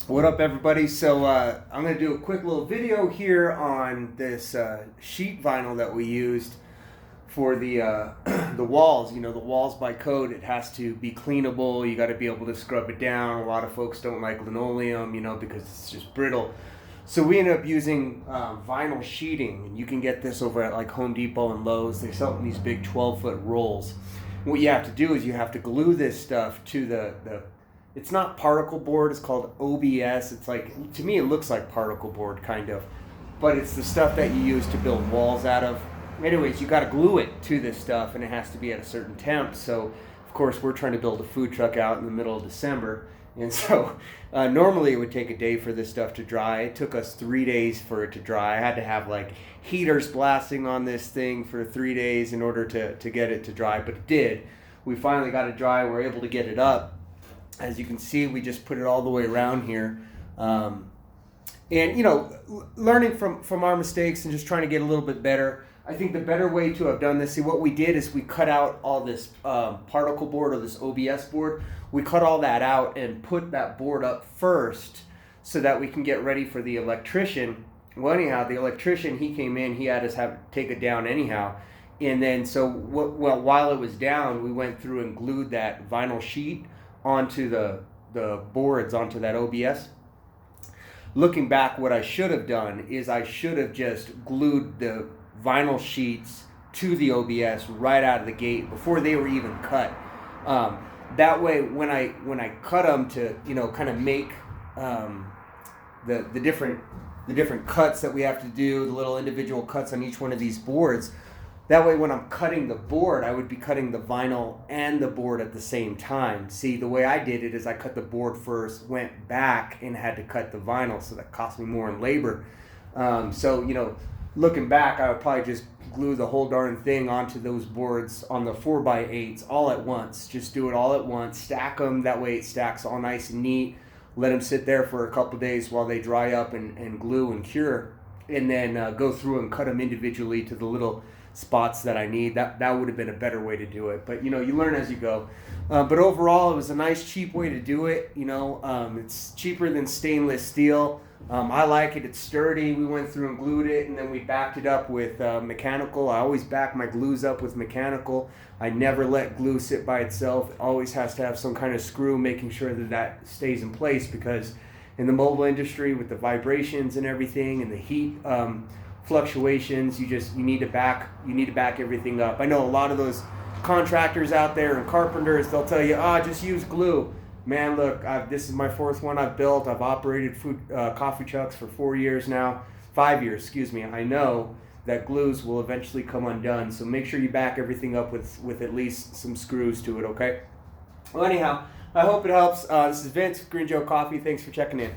What up, everybody? So I'm going to do a quick little video here on this sheet vinyl that we used for the the walls. You know, the walls by code, it has to be cleanable. You got to be able to scrub it down. A lot of folks don't like linoleum, because it's just brittle. So we ended up using vinyl sheeting, and you can get this over at like Home Depot and Lowe's. They sell it in these big 12-foot rolls. What you have to do is you have to glue this stuff to the it's not particle board, it's called OBS. It's like, to me it looks like particle board kind of, but it's the stuff that you use to build walls out of. Anyways, you got to glue it to this stuff, and it has to be at a certain temp. So of course we're trying to build a food truck out in the middle of December, and so normally it would take a day for this stuff to dry. It took us 3 days for it to dry. I had to have like heaters blasting on this thing for 3 days in order to get it to dry, but it did. We finally got it dry. We're able to get it up. As you can see, we just put it all the way around here. And, learning from our mistakes and just trying to get a little bit better. I think the better way to have done this, see, what we did is we cut out all this particle board or this OBS board. We cut all that out and put that board up first so that we can get ready for the electrician. Well, anyhow, the electrician, he came in, he had us take it down anyhow. And then, while it was down, we went through and glued that vinyl sheet onto the boards, onto that OBS. Looking back, what I should have done is I should have just glued the vinyl sheets to the OBS right out of the gate before they were even cut. That way, when I cut them to kind of make the different cuts that we have to do, the little individual cuts on each one of these boards. That way, when I'm cutting the board, I would be cutting the vinyl and the board at the same time. See, the way I did it is I cut the board first, went back, and had to cut the vinyl, so that cost me more in labor. Looking back, I would probably just glue the whole darn thing onto those boards on the 4x8s all at once. Just do it all at once, stack them, that way it stacks all nice and neat. Let them sit there for a couple days while they dry up and glue and cure, and then go through and cut them individually to the little spots that I need. That would have been a better way to do it, but you learn as you go. But overall, it was a nice cheap way to do it. It's cheaper than stainless steel. I like it. It's sturdy. We went through and glued it, and then we backed it up with mechanical. I always back my glues up with mechanical. I never let glue sit by itself. It always has to have some kind of screw making sure that stays in place, because in the mobile industry, with the vibrations and everything and the heat fluctuations, you need to back everything up. I know a lot of those contractors out there and carpenters, they'll tell you, just use glue. Man, look, this is my fourth one I've built. I've operated coffee trucks for 4 years now, 5 years, excuse me. I know that glues will eventually come undone, so make sure you back everything up with at least some screws to it, okay? Well, anyhow, I hope it helps. This is Vince, Green Joe Coffee. Thanks for checking in.